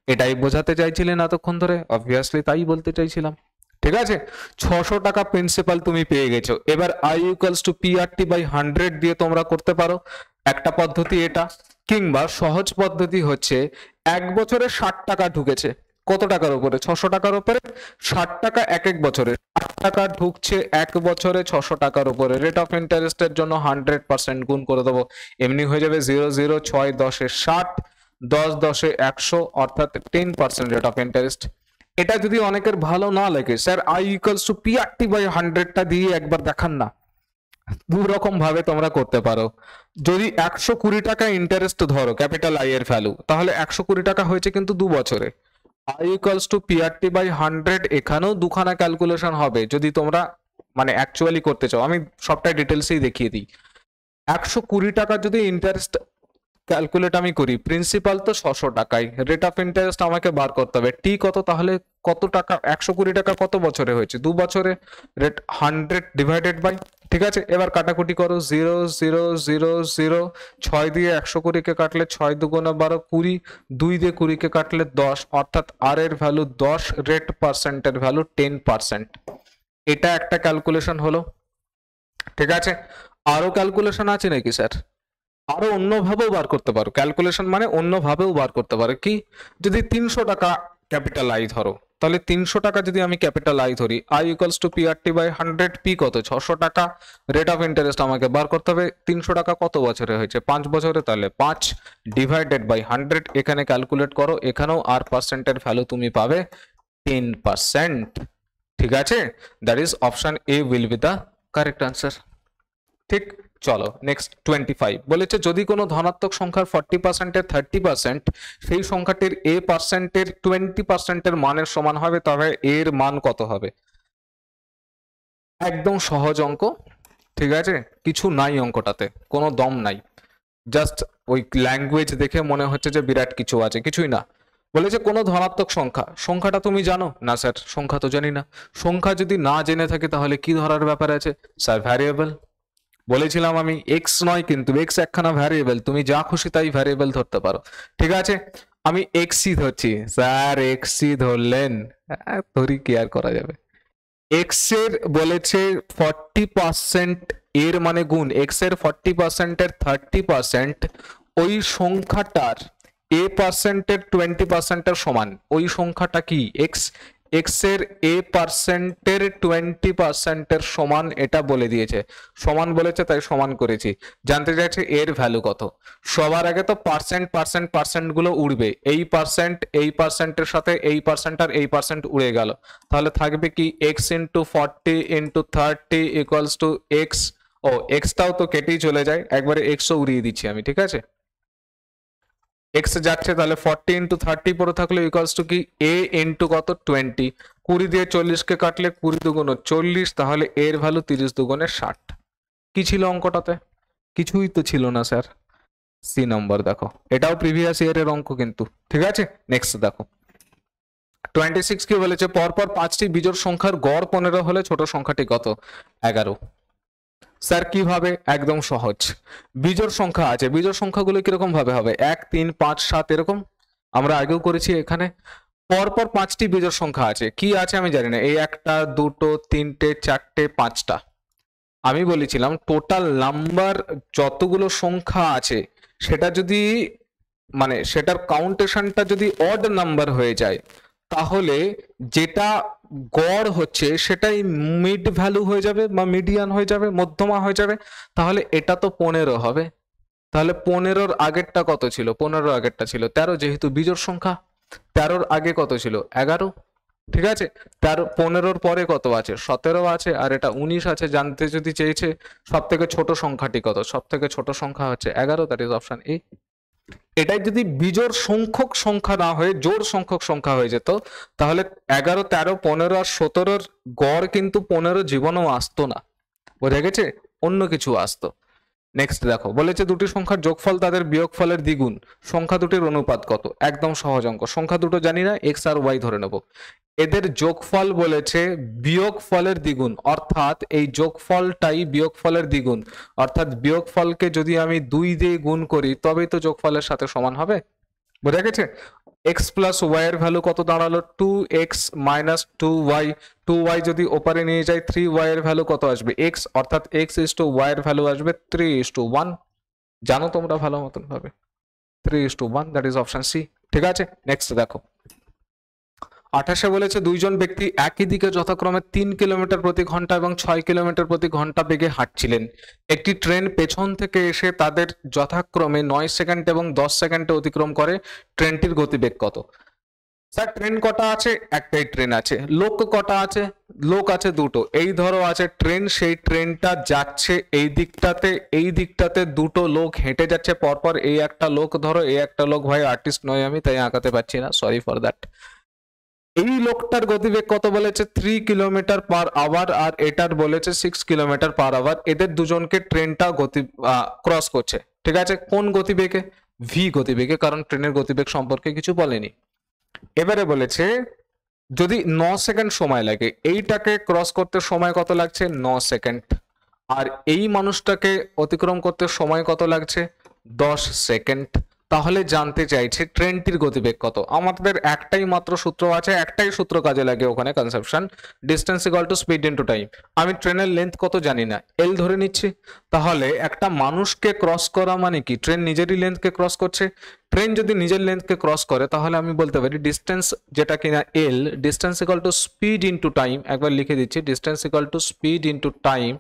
[SPEAKER 1] এটাই বোঝাতে চাইছিলেন এতক্ষণ ধরে, অবভিয়াসলি তাই বলতে চাইছিলাম। ঠিক আছে, 600 টাকা প্রিন্সিপাল তুমি পেয়ে গেছো। এবার I ইকুয়ালস টু PRT/100 দিয়ে তোমরা করতে পারো, একটা পদ্ধতি এটা, কিংবা সহজ পদ্ধতি হচ্ছে 1 বছরে 60 টাকা ঢুকেছে, কত টাকার উপরে? 600 টাকার উপরে। 60 টাকা এক এক বছরে, 60 টাকা ঢুকছে এক বছরে 600 টাকার উপরে, রেট অফ ইন্টারেস্টের জন্য 100% গুণ করে দেবো, এমনি হয়ে যাবে 0 0 6 10 60, 10 10 100, অর্থাৎ 10% রেট অফ ইন্টারেস্ট। এটা যদি অনেকের ভালো না লাগে, স্যার I ইকুয়ালস টু PRT/100টা দিয়ে একবার দেখান না। দু রকম ভাবে তোমরা করতে পারো। যদি 120 টাকা ইন্টারেস্ট ধরো ক্যাপিটাল I এর ভ্যালু, তাহলে 120 টাকা হয়েছে কিন্তু 2 বছরে। I ইকুয়ালস টু PRT/100, এখানেও দুখানা ক্যালকুলেশন হবে যদি তোমরা মানে অ্যাকচুয়ালি করতে চাও। আমি সবটাই ডিটেলসেই দেখিয়ে দিই। 120 টাকা যদি ইন্টারেস্ট ক্যালকুলেট আমি করি, প্রিন্সিপাল তো 600 টাকায়, রেট অফ ইন্টারেস্ট আমাকে বার করতে হবে টি কত, তাহলে কত টাকা? 120 টাকা কত বছরে হয়েছে? 2 বছরে। রেট 100 ডিভাইডেড বাই, ঠিক আছে, এবার কাটাকুটি করো, 0 0 0 0, 6 দিয়ে 120 কে কাটলে 6 দুগুণে 12 20, 2 দিয়ে 20 কে কাটলে 10, অর্থাৎ আর এর ভ্যালু 10, রেট পার্সেন্টের ভ্যালু 10%। এটা একটা ক্যালকুলেশন হলো। ঠিক আছে, আরো ক্যালকুলেশন আছে নাকি স্যার? আরো অন্যভাবেও বার করতে পারো, ক্যালকুলেশন মানে অন্যভাবেও বার করতে পারো। কি? যদি 300 টাকা ক্যাপিটাল I ধরো, তাহলে 300 টাকা যদি আমি ক্যাপিটাল I ধরি, I equals to PRT/100, P কত? 600 টাকা, রেট অফ ইন্টারেস্ট আমাকে বার করতে হবে। 300 টাকা কত বছরে হয়েছে? 5 বছরে, তাহলে 5 ডিভাইডেড বাই 100, এখানে ক্যালকুলেট করো, এখানেও আর পার্সেন্টের ভ্যালু তুমি পাবে 10%। ঠিক আছে, that is option A will be the correct answer. ঠিক, চলো নেক্সট 25 বলেছে যদি কোনো ধনাত্মক সংখ্যার 40% এর 30% সেই সংখ্যাটির a পার্সেন্টের 20% মানের সমান হবে, তবে এর মান কত হবে? একদম সহজ অঙ্ক, ঠিক আছে, কিছু নাই অঙ্কটাতে, কোনো দম নাই, জাস্ট ওই ল্যাঙ্গুয়েজ দেখে মনে হচ্ছে যে বিরাট কিছু আছে, কিছুই না। বলেছে কোনো ধনাত্মক সংখ্যা, সংখ্যাটা তুমি জানো না? স্যার সংখ্যা তো জানি না। সংখ্যা যদি না জেনে থাকে তাহলে কি ধরার ব্যাপার আছে? Sir variable. বলেছিলাম আমি এক্স নয়, কিন্তু এক্স একখানা ভ্যারিয়েবল, তুমি যা খুশি তাই ভ্যারিয়েবল ধরতে পারো, ঠিক আছে। আমি এক্সই ধরছি স্যার, এক্সই ধরলেন, ধরি কি আর করা যাবে। এক্স এর বলেছে 40% এর মানে গুণ, এক্স এর 40% এর 30% ওই সংখ্যাটার এ পার্সেন্টের 20% সমান, ওই সংখ্যাটা কি? এক্স, এক্স এর এ পার্সেন্টের 20% সমান, এটা বলে দিয়েছে, সমান বলেছে তাই সমান করেছি। জানতে চাইছে এর ভ্যালু কত। সবার আগে তো পার্সেন্ট পার্সেন্ট পার্সেন্ট গুলো উড়বে, এই পার্সেন্ট এই পার্সেন্টের সাথে এই পার্সেন্ট আর এই পার্সেন্ট উড়ে গেল, তাহলে থাকবে কি x into 40 into 30 equals to x. ও এক্সটাও তো কেটেই চলে যায়, একবারে এক্সও উড়িয়ে দিচ্ছি আমি, ঠিক আছে। এক্স যাচ্ছে, তাহলে 40 ইন্টু 30 পরে থাকলে ইকুয়ালস টু কি এ ইন্টু কত 20, 20 দিয়ে 40-কে কাটলে 20 দুগুণ 40, তাহলে এর ভ্যালু 30 দুগুণে 60। কি ছিল অঙ্কটাতে? কিছুই তো ছিল না স্যার। সি নম্বর দেখো, এটাও প্রিভিয়াস ইয়ারের অঙ্ক কিন্তু, ঠিক আছে। নেক্সট দেখো 26 কি বলেছে, পরপর 5টি বিজোড় সংখ্যার গড় 15 হলে ছোট সংখ্যাটি কত? 11। স্যার কিভাবে? একদম সহজ, বিজোড় সংখ্যা আছে, বিজোড় সংখ্যাগুলো কিরকম ভাবে হবে? 1 3 5 7 এরকম, আমরা আগেও করেছি এখানে। পরপর 5টি বিজোড় সংখ্যা আছে, কি আছে আমি জানি না, এই 1টা 2টো 3টে 4টে 5টা। আমি বলেছিলাম টোটাল নাম্বার যতগুলো সংখ্যা আছে সেটা যদি মানে সেটার কাউন্টেশনটা যদি অড নাম্বার হয়ে যায়, তাহলে যেটা গড় হচ্ছে সেটাই মিড ভ্যালু হয়ে যাবে বা মিডিয়ান হয়ে যাবে, মধ্যমা হয়ে যাবে। তাহলে এটা তো 15 হবে, তাহলে 15-র আগেরটা কত ছিল? 15-র আগেরটা ছিল 13, যেহেতু বিজোড় সংখ্যা। 13-র আগে কত ছিল? 11, ঠিক আছে। 15-র পরে কত আছে? 17 আছে, আর এটা 19 আছে। জানতে যদি চেয়েছে সব থেকে ছোট সংখ্যাটি কত, সব থেকে ছোট সংখ্যা হচ্ছে 11, দ্যাট ইজ অপশন এ। এটাই যদি বিজোড় সংখ্যক সংখ্যা না হয়ে জোড় সংখ্যক সংখ্যা হয়ে যেত, তাহলে 11 13 15 আর 17-র গড় কিন্তু 15 জীবনেও আসতো না, বোঝা গেছে, অন্য কিছু আসতো। নেক্সট দেখো বলেছে দুটি সংখ্যার যোগফল তাদের বিয়োগফলের দ্বিগুণ, সংখ্যা দুটির অনুপাত কত? একদম সহজ অঙ্ক, সংখ্যা দুটো জানি না, এক্স আর ওয়াই ধরে নেব, এদের যোগফল বলেছে বিয়োগফলের দ্বিগুণ, অর্থাৎ এই যোগফলটাই বিয়োগফলের দ্বিগুণ, অর্থাৎ বিয়োগফলকে যদি আমি 2 দিয়ে গুণ করি তবেই তো যোগফলের সাথে সমান হবে, বোঝা গেছে। এক্স প্লাস ওয়াই এর ভ্যালু কত দাঁড়ালো? 2x মাইনাস 2y, 2y যদি ওপারে নিয়ে যাই 3y এর ভ্যালু কত আসবে? x, অর্থাৎ x ইস টু y এর ভ্যালু আসবে 3:1, জানো তোমরা ভালো মতন ভাবে, 3:1, দ্যাট ইজ অপশন সি, ঠিক আছে। নেক্সট দেখো 28-এ বলেছে দুইজন ব্যক্তি একই দিকে যথাক্রমে 3 কিলোমিটার প্রতি ঘন্টা এবং 6 কিলোমিটার প্রতি ঘন্টা বেগে হাঁটছিলেন। একটি ট্রেন পেছন থেকে এসে তাদের যথাক্রমে 9 সেকেন্ড এবং 10 সেকেন্ডে অতিক্রম করে, ট্রেনটির গতিবেগ কত? স্যার ট্রেন কটা আছে? একটাই ট্রেন আছে। লোক কটা আছে? লোক আছে দুটো। এই ধরো আছে ট্রেন, সেই ট্রেনটা যাচ্ছে এই দিকটাতে, এই দিকটাতে দুটো লোক হেঁটে যাচ্ছে পরপর, এই একটা লোক ধরো, এই একটা লোক, ভাই আর্টিস্ট নয় আমি তাই আঁকাতে পারছি না, সরি ফর দ্যাট। এই লোকটার গতিবেগ কত বলেছে? 3 কিলোমিটার পার আওয়ার, আর এটার বলেছে 6 কিলোমিটার পার আওয়ার। এদের দুজনকে ট্রেনটা ক্রস করছে, ঠিক আছে, কোন গতিবেগে? ভি গতিবেগে, কারণ ট্রেনের গতিবেগ সম্পর্কে কিছু বলেনি। এবারে বলেছে যদি 9 সেকেন্ড সময় লাগে, এইটাকে ক্রস করতে সময় কত লাগছে? 9 সেকেন্ড। আর এই মানুষটাকে অতিক্রম করতে সময় কত লাগছে? 10 সেকেন্ড। তাহলে জানতে চাইছে ট্রেনটির গতিবেগ কত। আমাদের একটাই মাত্র সূত্র আছে, একটাই সূত্র কাজে লাগে ওখানে, conception, distance equal to speed into time. আমি ট্রেনের লেন্থ কত জানি না, এল ধরে নিচ্ছি। তাহলে একটা মানুষকে ক্রস করা মানে কি? ট্রেন নিজেরই লেন্থকে ক্রস করছে। ট্রেন যদি নিজের লেন্থকে ক্রস করে তাহলে আমি বলতে পারি ডিস্টেন্স যেটা কিনা এল, distance equal to speed into time. একবার লিখে দিচ্ছি, distance equal to speed into time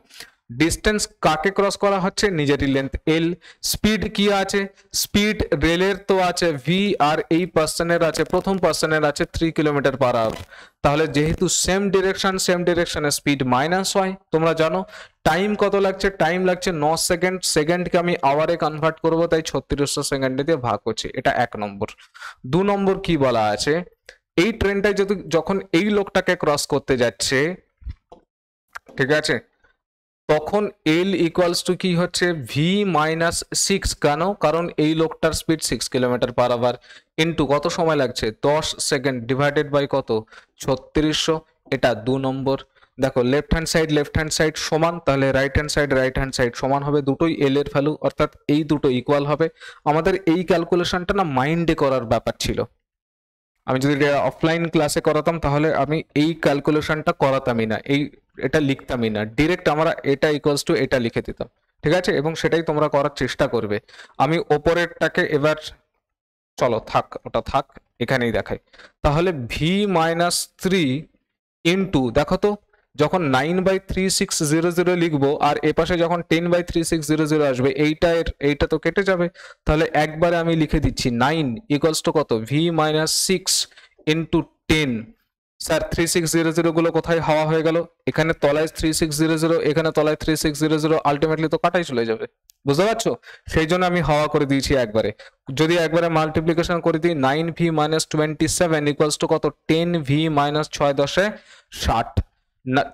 [SPEAKER 1] distance কাকে ক্রস করা হচ্ছে, নিজেরই লেন্থ এল। স্পিড কি আছে, স্পিড রেলের তো আছে ভি, আর এই পার্সনের আছে, প্রথম পার্সনের আছে 3 কিলোমিটার পার আওয়ার। তাহলে যেহেতু সেম ডিরেকশনে স্পিড মাইনাস হয় তোমরা জানো। টাইম কত লাগছে, টাইম লাগছে 9 সেকেন্ড, সেকেন্ডকে আমি আওয়ারে কনভার্ট করব, তাই 3600 সেকেন্ডে দিয়ে ভাগ করছি, এটা 1 নম্বর। 2 নম্বর কি বলা আছে, এই ট্রেনটাই যদি যখন এই লোকটাকে ক্রস করতে যাচ্ছে, ঠিক আছে, তখন এল ইকুয়ালস টু কি হচ্ছে, ভি মাইনাস 6। কেন, কারণ এই লোকটার speed 6 kilometre per hour, into কত সময় লাগছে 10 সেকেন্ড, ডিভাইডেড বাই কত 3600, এটা 2 নম্বর। দেখো লেফট হ্যান্ড সাইড সমান, তাহলে রাইট হ্যান্ড সাইড সমান হবে, দুটোই এল এর ভ্যালু, অর্থাৎ এই দুটো ইকুয়াল হবে। আমাদের এই ক্যালকুলেশনটা না মাইন্ডে করার ব্যাপার ছিল, আমি যদি অফলাইন ক্লাসে করাতাম তাহলে আমি এই ক্যালকুলেশনটা করাতামই না, এটা লিখতামই না, ডিরেক্ট আমরা এটা ইকুয়ালস টু এটা লিখে দিতাম, ঠিক আছে, এবং সেটাই তোমরা করার চেষ্টা করবে। আমি ওপরেরটাকে এবার, চলো থাক, ওটা থাক, এখানেই দেখাই। তাহলে ভি মাইনাস 3 ইন্টু, দেখো তো যখন 9/3600 লিখবো আর এপাশে যখন 10/3600 আসবে, এইটা তো কেটে যাবে, তাহলে একবারে আমি লিখে দিচ্ছি 9 ইকুয়ালস টু কত, ভি মাইনাস 6 ইন্টু 10। স্যার 3600 গুলো কোথায় হাওয়া হয়ে গেল, এখানে তলায় 3600, এখানে তলায় 3600, আলটিমেটলি তো কাটাই চলে যাবে, বুঝতে পারছো, সেই জন্য আমি হাওয়া করে দিয়েছি একবারে। যদি একবারে মাল্টিপ্লিকেশন করে দিই, 9v মাইনাস 27 ইকুয়ালস টু কত, 10v মাইনাস 6×10 = 60।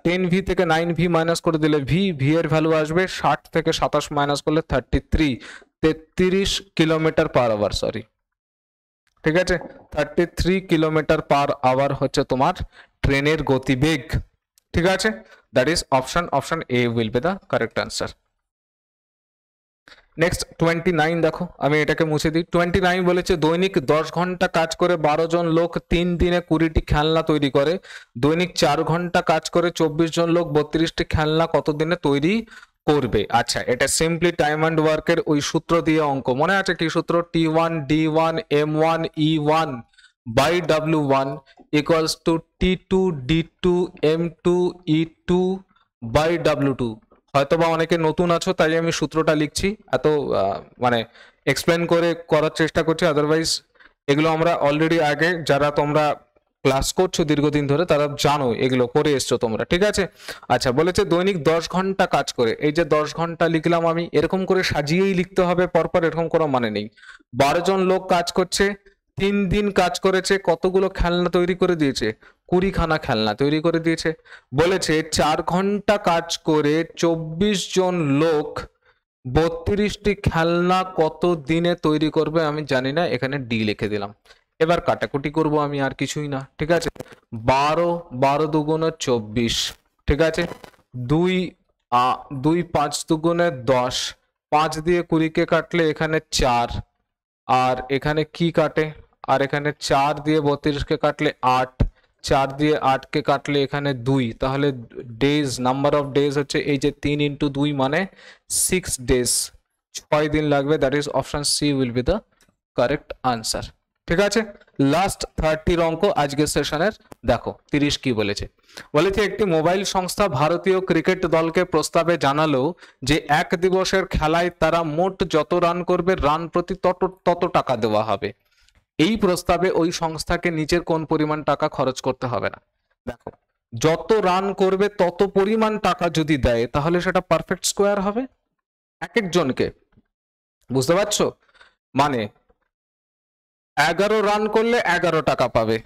[SPEAKER 1] 10v থেকে 9v মাইনাস করে দিলে ভি এর ভ্যালু আসবে 60 থেকে 27 মাইনাস করলে 33 কিলোমিটার পার আওয়ার, সরি, ঠিক আছে, 33 কিলোমিটার পার আওয়ার হচ্ছে তোমার ট্রেনের গতিবেগ, ঠিক আছে, that is option A will be the correct answer. Next 29 দেখো, আমি এটাকে মুছে দিই। 29 বলেছে দৈনিক 10 ঘন্টা কাজ করে 12 জন লোক 3 দিনে 20টি খেলনা তৈরি করে, দৈনিক 4 ঘন্টা কাজ করে 24 জন লোক 32টি খেলনা কত দিনে তৈরি করবে। আচ্ছা, এটা সিম্পলি টাইম অ্যান্ড ওয়ার্কের ওই সূত্র দিয়ে অঙ্ক, মনে আছে কি সূত্র, T1 D1 M1 E1 by W1 equals to T2 D2 M2 E2 by W2। হয়তোবা অনেকে নতুন আছো তাই আমি সূত্রটা লিখছি, এত মানে এক্সপ্লেন করে করার চেষ্টা করছি, আদারওয়াইজ এগুলো আমরা অলরেডি আগে যারা তোমরা ক্লাস করছো দীর্ঘদিন ধরে তারা জানো, এগুলো করে এসছো তোমরা, ঠিক আছে। আচ্ছা, বলেছে দৈনিক 10 ঘন্টা কাজ করে, এই যে 10 ঘন্টা লিখলাম আমি, এরকম করে সাজিয়েই লিখতে হবে পরপর, এরকম কোনো মানে নেই। 12 জন লোক কাজ করছে, 3 দিন কাজ করেছে, কতগুলো খেলনা তৈরি করে দিয়েছে, 20 খানা খেলনা তৈরি করে দিয়েছে। বলেছে 4 ঘন্টা কাজ করে 24 জন লোক 32টি খেলনা কত দিনে তৈরি করবে, আমি জানি না, এখানে ডি লিখে দিলাম। এবার কাটাকুটি করব আমি, আর কিছুই না, ঠিক আছে। 12 দুগুণে 24, ঠিক আছে, 2 5 দুগুণে 10, 5 দিয়ে 20 কে কাটলে এখানে 4, আর এখানে কি কাটে, আর এখানে 4 দিয়ে 32 কে কাটলে 8, 4 দিয়ে 8 কে কাটলে এখানে 2, তাহলে ডেজ, নাম্বার অফ ডেজ হচ্ছে এই যে 3 × 2 মানে 6 ডেজ, 6 দিন লাগবে, that is option C will be the correct answer, ঠিক আছে। লাস্ট 30 অঙ্ক আজকের সেশনের, দেখো 30 কি বলেছে। বলেছে একটি মোবাইল সংস্থা ভারতীয় ক্রিকেট দলকে প্রস্তাবে জানালো যে 1 দিবসের খেলায় তারা মোট যত রান করবে রান প্রতি তত টাকা দেওয়া হবে। এই প্রস্তাবে ওই সংস্থাকে নিচের কোন পরিমাণ টাকা খরচ করতে হবে না। দেখো, যত রান করবে তত পরিমাণ টাকা যদি দেয় তাহলে সেটা পারফেক্ট স্কোয়ার হবে এক একজনকে, বুঝতে পারছো, মানে 11 রান করলে 11 টাকা পাবে,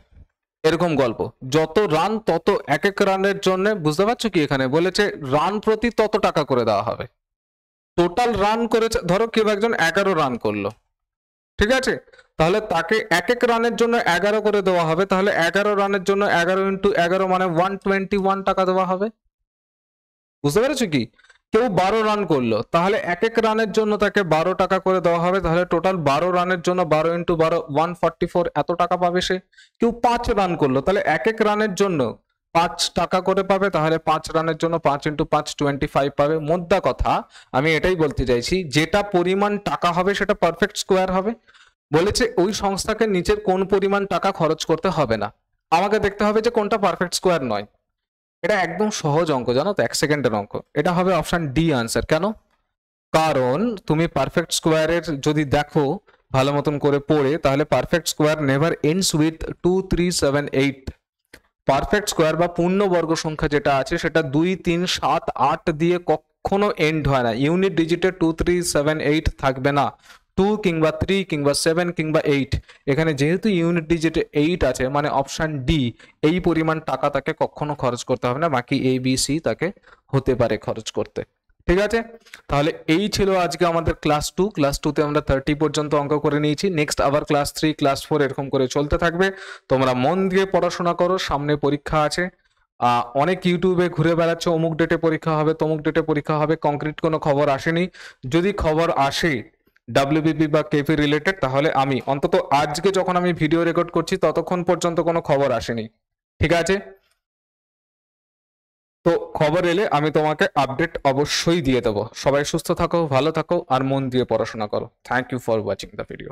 [SPEAKER 1] এরকম গল্প, যত রান তত এক এক রানের জন্য, বুঝতে পারছো কি, এখানে বলেছে রান প্রতি তত টাকা করে দেওয়া হবে। টোটাল রান করেছে, ধরো কেউ একজন 11 রান করলো, ঠিক আছে, তাহলে তাকে এক এক রানের জন্য 11 করে দেওয়া হবে, তাহলে 11 রানের জন্য 11 × 11 মানে 121 টাকা দেওয়া হবে, বুঝতে পেরেছো কি। কেউ 12 রান করলো, তাহলে এক এক রানের জন্য তাকে 12 টাকা করে দেওয়া হবে, তাহলে টোটাল 12 রানের জন্য 12 × 12 144 এত টাকা পাবে সে। কেউ 5 রান করলো, তাহলে এক এক রানের জন্য 5 টাকা করে পাবে, তাহলে 5 রানের জন্য 5 × 5 25 পাবে। মোদ্দা কথা আমি এটাই বলতে চাইছি, যেটা পরিমাণ টাকা হবে সেটা পারফেক্ট স্কোয়ার হবে। বলেছে ওই সংস্থাকে নিচের কোন পরিমাণ টাকা খরচ করতে হবে না, আমাকে দেখতে হবে যে কোনটা পারফেক্ট স্কোয়ার নয়। এটা একদম সহজ অঙ্ক, জানো তো, 1 সেকেন্ডের অঙ্ক। এটা হবে অপশন ডি আনসার। কেন? কারণ তুমি পারফেক্ট স্কোয়ারের যদি দেখো ভালো মতন করে পড়ে, তাহলে perfect square never ends with 2 3 7 8। Perfect square বা পূর্ণবর্গ সংখ্যা যেটা আছে সেটা 2 3 7 8 দিয়ে কখনো এন্ড হয় না। ইউনিট ডিজিটে 2 3 7 8 থাকবে না, 2 কিংবা 3 কিংবা 7 কিংবা 8। এখানে যেহেতু ইউনিট ডিজিটে 8 আছে, মানে অপশন ডি, এই পরিমাণ টাকা তাকে কখনো খরচ করতে হবে না, বাকি এ বি সি তাকে হতে পারে খরচ করতে। ঠিক আছে, তাহলে এই ছিল আজকে আমাদের ক্লাস 2। ক্লাস 2তে আমরা 30 পর্যন্ত অঙ্ক করে নিয়েছি। নেক্সট আবার ক্লাস 3 ক্লাস 4 এরকম করে চলতে থাকবে। তোমরা মন দিয়ে পড়াশোনা করো, সামনে পরীক্ষা আছে। অনেক ইউটিউবে ঘুরে বেড়াচ্ছে অমুক ডেটে পরীক্ষা হবে, তমুক ডেটে পরীক্ষা হবে, কংক্রিট কোনো খবর আসেনি। যদি খবর আসে ডাব্লিউবিপি বা কেপি রিলেটেড, তাহলে আমি অন্তত আজকে যখন আমি ভিডিও রেকর্ড করছি ততক্ষণ পর্যন্ত কোনো খবর আসেনি। ঠিক আছে, তো খবর এলে আমি তোমাকে আপডেট অবশ্যই দিয়ে দেবো। সবাই সুস্থ থাকো, ভালো থাকো, আর মন দিয়ে পড়াশোনা করো। Thank you for watching the video.